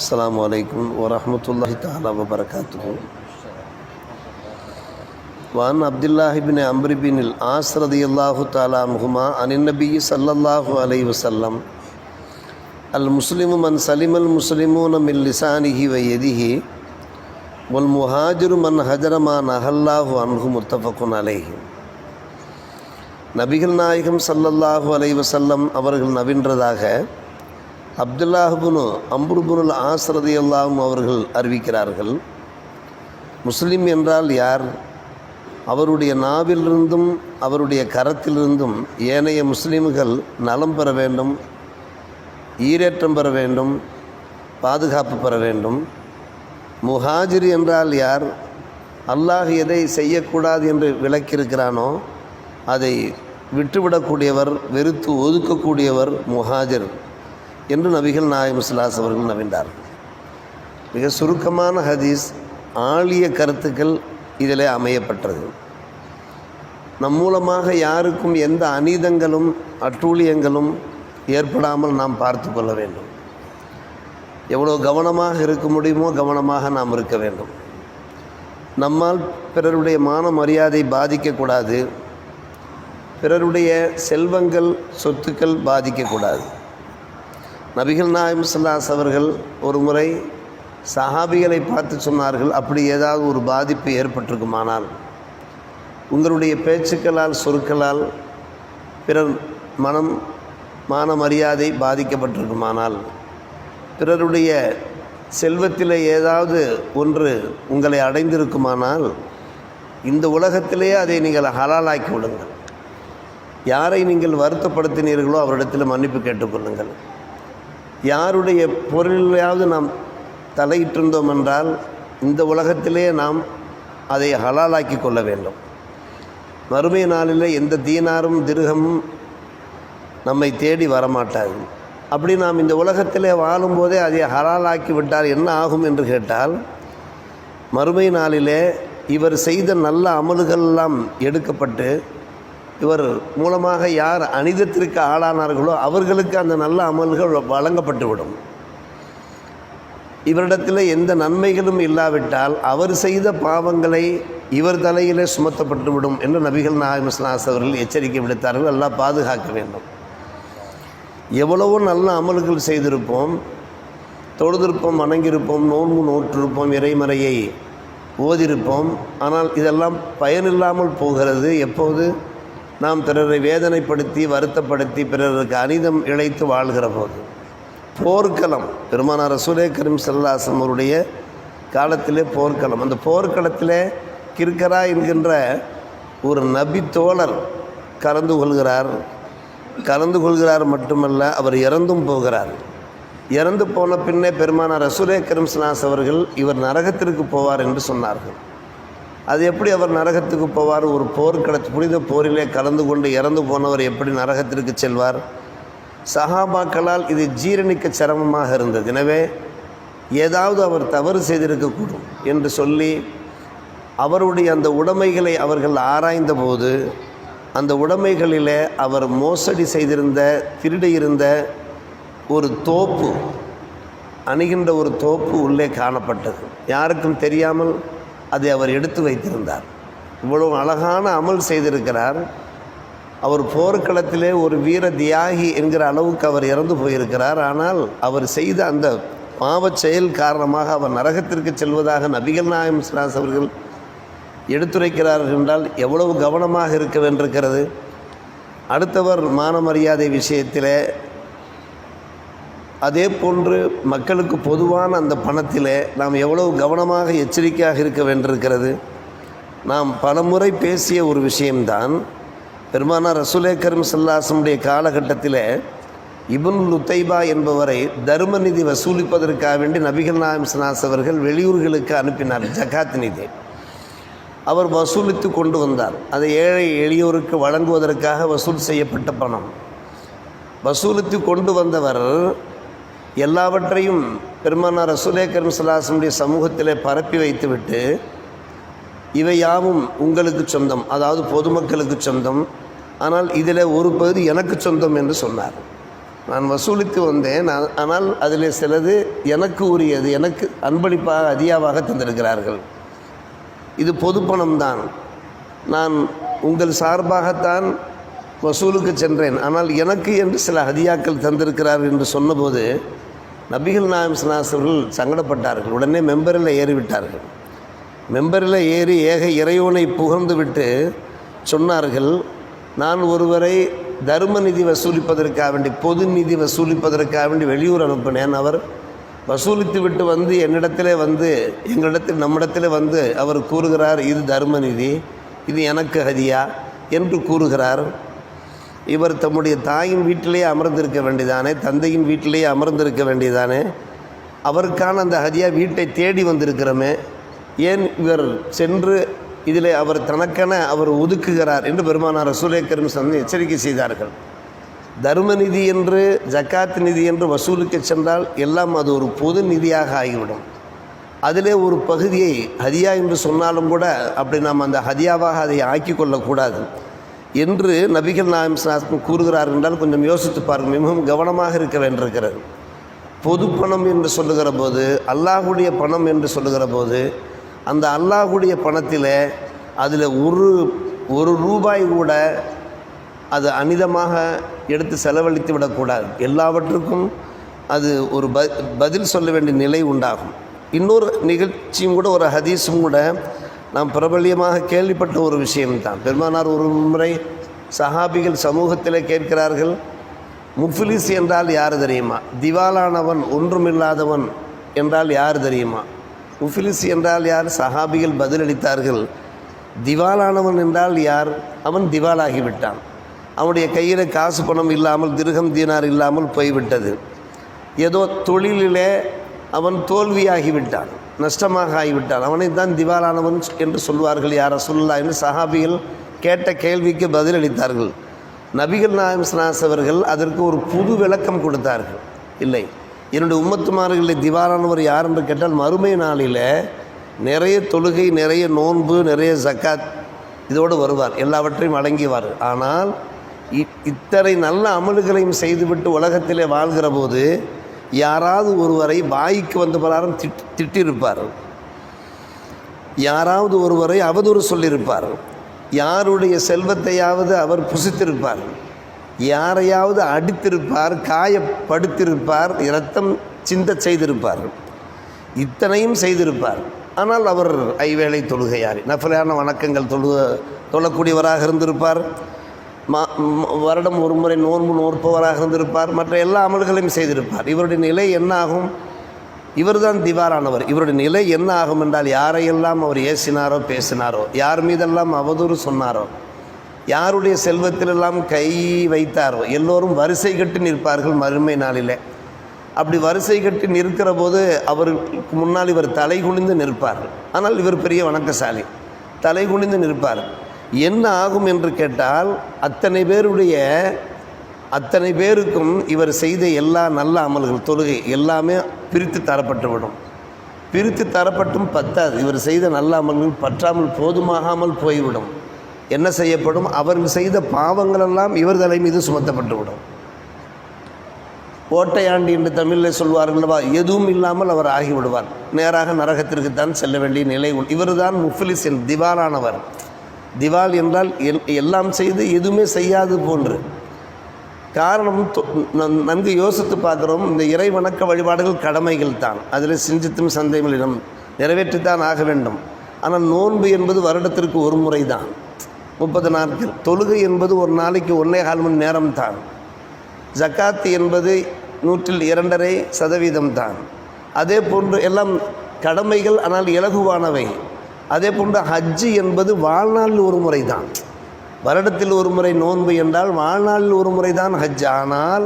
السلام عليكم ورحمة الله تعالى وبركاته. وعن عبد الله بن عمرو بن العاص رضي الله تعالى عنهما عن النبي صلى الله عليه وسلم المسلم من سلم المسلمون من لسانه ويده والمهاجر من هجر ما نهى الله عنه متفق عليه. நபிகள் நாயகம் ஸல்லல்லாஹு அலைஹி வஸல்லம் அவர்கள் நவின்றதாக அப்துல்லாஹ்புனு அம்ருபுனுல் ஆஸ் ரலியல்லாஹு அன்ஹு அவர்கள் அறிவிக்கிறார்கள். முஸ்லிம் என்றால் யார்? அவருடைய நாவிலிருந்தும் அவருடைய கரத்திலிருந்தும் ஏனைய முஸ்லிம்கள் நலம் பெற வேண்டும், ஈரேற்றம் பெற வேண்டும், பாதுகாப்பு பெற வேண்டும். முஹாஜிர் என்றால் யார்? அல்லாஹ் எதை செய்யக்கூடாது என்று விளக்கியிருக்கிறானோ அதை விட்டுவிடக்கூடியவர், வெறுத்து ஒதுக்கக்கூடியவர் முஹாஜிர் என்று நபிகள் நாயகம் ஸல்லல்லாஹு அவர்கள் நவின்றார்கள். மிக சுருக்கமான ஹதீஸ், ஆழிய கருத்துக்கள் இதில் அமையப்பட்டது. நம் மூலமாக யாருக்கும் எந்த அநீதங்களும் அட்டூழியங்களும் ஏற்படாமல் நாம் பார்த்து கொள்ள வேண்டும். எவ்வளோ கவனமாக இருக்க முடியுமோ கவனமாக நாம் இருக்க வேண்டும். நம்மால் பிறருடைய மான மரியாதை பாதிக்கக்கூடாது, பிறருடைய செல்வங்கள் சொத்துக்கள் பாதிக்கக்கூடாது. நபிகள் நாயகம் ஸல்லல்லாஹு அவர்கள் ஒரு முறை சஹாபிகளை பார்த்து சொன்னார்கள், அப்படி ஏதாவது ஒரு பாதிப்பு ஏற்பட்டிருக்குமானால், உங்களுடைய பேச்சுக்களால் சொற்களால் பிறர் மான மரியாதை பாதிக்கப்பட்டிருக்குமானால், பிறருடைய செல்வத்தில் ஏதாவது ஒன்று உங்களை அடைந்திருக்குமானால், இந்த உலகத்திலேயே அதை நீங்கள் ஹலாலாக்கி விடுங்கள். யாரை நீங்கள் வருத்தப்படுத்தினீர்களோ அவரிடத்தில் மன்னிப்பு கேட்டுக்கொள்ளுங்கள். யாருடைய பொருளையாவது நாம் தலையிட்டிருந்தோம் என்றால் இந்த உலகத்திலே நாம் அதை ஹலாலாக்கி கொள்ள வேண்டும். மறுமை நாளில் எந்த தீனாரும் திர்ஹமும் நம்மை தேடி வரமாட்டாது. அப்படி நாம் இந்த உலகத்திலே வாழும்போதே அதை ஹலாலாக்கி விட்டால் என்ன ஆகும் என்று கேட்டால், மறுமை நாளிலே இவர் செய்த நல்ல அமல்களெல்லாம் எடுக்கப்பட்டு இவர் மூலமாக யார் அநீதத்திற்கு ஆளானார்களோ அவர்களுக்கு அந்த நல்ல அமல்கள் வழங்கப்பட்டுவிடும். இவரிடத்தில் எந்த நன்மைகளும் இல்லாவிட்டால் அவர் செய்த பாவங்களை இவர் தலையிலே சுமத்தப்பட்டுவிடும் என்று நபிகள் நாயகம் ஸல்லல்லாஹு அவர்கள் எச்சரிக்கை விடுத்தார்கள். அல்லாஹ் பாதுகாக்க வேண்டும். எவ்வளவோ நல்ல அமல்கள் செய்திருப்போம், தொழுதிருப்போம், வணங்கியிருப்போம், நோன்பு நோற்றிருப்போம், இறைமறையை ஓதிருப்போம். ஆனால் இதெல்லாம் பயனில்லாமல் போகிறது. எப்போது? நாம் பிறரை வேதனைப்படுத்தி வருத்தப்படுத்தி பிறருக்கு அநீதம் இழைத்து வாழ்கிற போது. போர்க்களம், பெருமானார் ரசூலே கரீம் ஸல்லல்லாஹு அலைஹி வஸல்லம் அவருடைய காலத்திலே போர்க்களம். அந்த போர்க்களத்திலே கிர்கரா என்கின்ற ஒரு நபி தோழர் கலந்து கொள்கிறார் மட்டுமல்ல, அவர் இறந்தும் போகிறார். இறந்து போன பின்னே பெருமானார் ரசூலே கரீம் ஸல்லல்லாஹு அலைஹி வஸல்லம் அவர்கள் இவர் நரகத்திற்கு போவார் என்று சொன்னார்கள். அது எப்படி அவர் நரகத்துக்கு போவார்? ஒரு புனித போரிலே கலந்து கொண்டு இறந்து போனவர் எப்படி நரகத்திற்கு செல்வார்? சஹாபாக்களால் இது ஜீரணிக்க சிரமமாக இருந்தது. எனவே ஏதாவது அவர் தவறு செய்திருக்கக்கூடும் என்று சொல்லி அவருடைய அந்த உடைமைகளை அவர்கள் ஆராய்ந்த போது அந்த உடைமைகளிலே அவர் மோசடி செய்திருந்த, திருடியிருந்த ஒரு தோப்பு, அணுகின்ற ஒரு தோப்பு உள்ளே காணப்பட்டது. யாருக்கும் தெரியாமல் அதை அவர் எடுத்து வைத்திருந்தார். இவ்வளவு அழகான அமல் செய்திருக்கிறார். அவர் போர்க்களத்திலே ஒரு வீர தியாகி என்கிற அளவுக்கு அவர் இறந்து போயிருக்கிறார். ஆனால் அவர் செய்த அந்த பாவச் செயல் காரணமாக அவர் நரகத்திற்கு செல்வதாக நபிகள் நாயகம் ஸல்லல்லாஹு அவர்கள் எடுத்துரைக்கிறார்கள் என்றால் எவ்வளவு கவனமாக இருக்க வேண்டியிருக்கிறது. அடுத்தவர் மான மரியாதை விஷயத்திலே, அதே போன்று மக்களுக்கு பொதுவான அந்த பணத்திலே நாம் எவ்வளவு கவனமாக எச்சரிக்கையாக இருக்க வேண்டியிருக்கிறது. நாம் பலமுறை பேசிய ஒரு விஷயம்தான், பெருமானார் ரசூலே கரீம் ஸல்லல்லாஹு அலைஹி வஸல்லம் காலகட்டத்தில் இப்னு லுத்தைபா என்பவரை தர்ம நிதி வசூலிப்பதற்காக வேண்டி நபிகள் நாயகம் ஸல்லல்லாஹு அலைஹி அவர்கள் வெளியூர்களுக்கு அனுப்பினார். ஜகாத் நிதி அவர் வசூலித்து கொண்டு வந்தார். அதை ஏழை எளியோருக்கு வழங்குவதற்காக வசூல் செய்யப்பட்ட பணம். வசூலித்து கொண்டு வந்தவர் எல்லாவற்றையும் பெருமானார் ரசூலே கரீம் ஸல்லல்லாஹு அலைஹி வஸல்லம் சமூகத்திலே பரப்பி வைத்துவிட்டு, இவை யாவும் உங்களுக்கு சொந்தம், அதாவது பொதுமக்களுக்கு சொந்தம், ஆனால் இதில் ஒரு பகுதி எனக்கு சொந்தம் என்று சொன்னார். நான் வசூலித்து வந்தேன். ஆனால் அதில் சிலது எனக்கு உரியது, எனக்கு அன்பளிப்பாக ஹதியாவாக தந்திருக்கிறார்கள். இது பொது பணம்தான். நான் உங்கள் சார்பாகத்தான் வசூலுக்கு சென்றேன், ஆனால் எனக்கு என்று சில ஹதியாக்கள் தந்திருக்கிறார்கள் என்று சொன்னபோது நபிகள் நாயகம் ஸல்லல்லாஹு அலைஹி வஸல்லம் சங்கடப்பட்டார்கள். உடனே மெம்பரில் ஏறிவிட்டார்கள். மெம்பரில் ஏறி ஏக இறைவனை புகழ்ந்து விட்டு சொன்னார்கள், நான் ஒருவரை தர்ம நிதி வசூலிப்பதற்காக வேண்டி, பொது நிதி வசூலிப்பதற்காக வேண்டி வெளியூர் அனுப்பினேன். அவர் வசூலித்து விட்டு வந்து எங்களிடத்தில் நம்மிடத்தில் வந்து அவர் கூறுகிறார், இது தர்ம நிதி, இது எனக்கு ஹதியா என்று கூறுகிறார். இவர் தம்முடைய தாயின் வீட்டிலேயே அமர்ந்திருக்க வேண்டியதானே, தந்தையின் வீட்டிலேயே அமர்ந்திருக்க வேண்டியதானே, அவருக்கான அந்த ஹதியா வீட்டை தேடி வந்திருக்கிறோமே, ஏன் இவர் சென்று இதில் அவர் தனக்கென அவர் ஒதுக்குகிறார் என்று பெருமானார் ரசூலே கரீம் ஸல்லல்லாஹு அலைஹி வஸல்லம் எச்சரிக்கை செய்தார்கள். தர்ம நிதி என்று, ஜக்காத் நிதி என்று வசூலுக்கு சென்றால் எல்லாம் அது ஒரு பொது நிதியாக ஆகிவிடும். அதிலே ஒரு பகுதியை ஹதியா என்று சொன்னாலும் கூட அப்படி நாம் அந்த ஹதியாவாக அதை ஆக்கி கொள்ளக்கூடாது என்று நபிகள் நாயகம் ஸல்லல்லாஹு அலைஹி வஸல்லம் கூறுகிறார் என்றால் கொஞ்சம் யோசித்து பாருங்கள். மிகவும் கவனமாக இருக்க வேண்டியிருக்கிறது. பொது பணம் என்று சொல்லுகிற போது, அல்லாஹுடைய பணம் என்று சொல்லுகிற போது, அந்த அல்லாஹுடைய பணத்தில் அதில் ஒரு ரூபாய் கூட அது அனிதமாக எடுத்து செலவழித்து விடக்கூடாது. எல்லாவற்றுக்கும் அது ஒரு பதில் சொல்ல வேண்டிய நிலை உண்டாகும். இன்னொரு நிகழ்ச்சியும் கூட, ஒரு ஹதீஸும் கூட நாம் பிரபல்யமாக கேள்விப்பட்ட ஒரு விஷயம்தான். பெருமானார் ஒரு முறை சஹாபிகள் சமூகத்தில் கேட்கிறார்கள், முஃப்லிஸ் என்றால் யார் தெரியுமா? திவாலானவன், ஒன்றுமில்லாதவன் என்றால் யார் தெரியுமா? முஃப்லிஸ் என்றால் யார்? சஹாபிகள் பதிலளித்தார்கள், திவாலானவன் என்றால் யார்? அவன் திவாலாகிவிட்டான், அவனுடைய கையில் காசு பணம் இல்லாமல், திர்ஹம் தீனார் இல்லாமல் போய்விட்டது. ஏதோ தொழிலிலே அவன் தோல்வியாகிவிட்டான், நஷ்டமாக ஆகிவிட்டான், அவனை தான் திவாலானவன் என்று சொல்வார்கள் யார் ரசூலுல்லாஹ் என்று சஹாபிகள் கேட்ட கேள்விக்கு பதிலளித்தார்கள். நபிகள் நாயகம் ஸல்லல்லாஹு அலைஹி வஸல்லம் அவர்கள் அதற்கு ஒரு புது விளக்கம் கொடுத்தார்கள். இல்லை, என்னுடைய உம்மத்துமார்களில் திவாலானவர் யார் என்று கேட்டால், மறுமை நாளில் நிறைய தொழுகை, நிறைய நோன்பு, நிறைய ஜக்காத் இதோடு வருவார், எல்லாவற்றையும் வழங்கிவார். ஆனால் இத்தனை நல்ல அமல்களையும் செய்துவிட்டு உலகத்திலே வாழ்கிற போது யாராவது ஒருவரை வாய்க்கு வந்த பிரகாரம் திட்டிருப்பார், யாராவது ஒருவரை அவதூறு சொல்லியிருப்பார், யாருடைய செல்வத்தையாவது அவர் புசித்திருப்பார், யாரையாவது அடித்திருப்பார், காயப்படுத்தியிருப்பார், இரத்தம் சிந்த செய்திருப்பார், இத்தனையும் செய்திருப்பார். ஆனால் அவர் ஐவேளை தொழுகையாரி, நஃபிலான வணக்கங்கள் தொழக்கூடியவராக இருந்திருப்பார், வருடம் ஒரு முறை நோன்பு நோற்பவராக இருந்திருப்பார், மற்ற எல்லா அமல்களையும் செய்திருப்பார். இவருடைய நிலை என்ன ஆகும்? இவர்தான் திவாரானவர். இவருடைய நிலை என்ன ஆகும் என்றால், யாரையெல்லாம் அவர் ஏசினாரோ பேசினாரோ, யார் மீதெல்லாம் அவதூறு சொன்னாரோ, யாருடைய செல்வத்திலெல்லாம் கை வைத்தாரோ, எல்லோரும் வரிசை கட்டி நிற்பார்கள் மறுமை நாளில். அப்படி வரிசை கட்டி நிற்கிற போது அவருக்கு முன்னால் இவர் தலை குனிந்து நிற்பார். ஆனால் இவர் பெரிய வணக்கசாலி, தலை குனிந்து நிற்பார். என்ன ஆகும் என்று கேட்டால், அத்தனை பேருக்கும் இவர் செய்த எல்லா நல்ல அமல்கள், தொழுகை எல்லாமே பிரித்து தரப்பட்டுவிடும். பிரித்து தரப்பட்டும் பத்தாது, இவர் செய்த நல்ல அமல்கள் பற்றாமல் போதுமாகாமல் போய்விடும். என்ன செய்யப்படும்? அவர்கள் செய்த பாவங்களெல்லாம் இவர் தலை மீது சுமத்தப்பட்டுவிடும். ஓட்டையாண்டி என்று தமிழில் சொல்வார்கள்வா, எதுவும் இல்லாமல் அவர் ஆகிவிடுவார். நேராக நரகத்திற்குத்தான் செல்ல வேண்டிய நிலை. இவர் தான் முஃப்லிஸ், திவாலானவர். திவால் என்றால் எல்லாம் செய்து எதுவுமே செய்யாது போன்று. காரணம் நன்கு யோசித்து பார்க்குறோம். இந்த இறை வணக்க வழிபாடுகள் கடமைகள் தான், அதில் சிந்தித்தும் சந்தேகமில்லை, நிறைவேற்றித்தான் ஆக வேண்டும். ஆனால் நோன்பு என்பது வருடத்திற்கு ஒரு முறை தான், 30 நாட்கள். தொழுகை என்பது ஒரு நாளைக்கு 1.25 மணி நேரம் தான். ஜக்காத் என்பது 102.5% தான். அதே போன்று எல்லாம் கடமைகள், ஆனால் இலகுவானவை. அதே போன்று ஹஜ்ஜு என்பது வாழ்நாளில் ஒரு முறை தான். வருடத்தில் ஒரு முறை நோன்பு என்றால் வாழ்நாளில் ஒரு முறை தான் ஹஜ். ஆனால்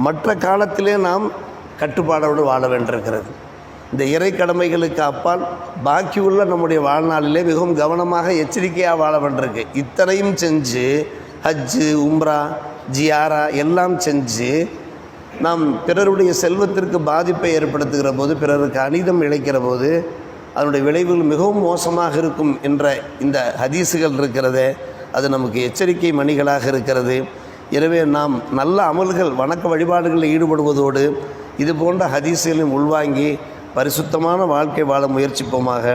மற்ற காலத்திலே நாம் கட்டுப்பாடோடு வாழ வேண்டியிருக்கிறது. இந்த இறை கடமைகளுக்கு அப்பால் பாக்கியுள்ள நம்முடைய வாழ்நாளிலே மிகவும் கவனமாக எச்சரிக்கையாக வாழ வேண்டியிருக்கு. இத்தனையும் செஞ்சு ஹஜ்ஜு, உம்ரா, ஜியாரா எல்லாம் செஞ்சு நாம் பிறருடைய செல்வத்திற்கு பாதிப்பை ஏற்படுத்துகிற போது, பிறருக்கு அநீதம் இழைக்கிற போது அதனுடைய விளைவுகள் மிகவும் மோசமாக இருக்கும் என்ற இந்த ஹதீஸுகள் இருக்கிறதே, அது நமக்கு எச்சரிக்கை மணிகளாக இருக்கிறது. எனவே நாம் நல்ல அமல்கள் வணக்க வழிபாடுகளில் ஈடுபடுவதோடு இது போன்ற ஹதீஸ்களையும் உள்வாங்கி பரிசுத்தமான வாழ்க்கை வாழ முயற்சிப்போமாக.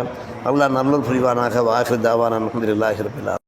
அல்லாஹ் நல்ல புரிவானாக. வாஹிர் தாவானா அல்ஹம்துலில்லாஹி ரப்பில் ஆலமீன்.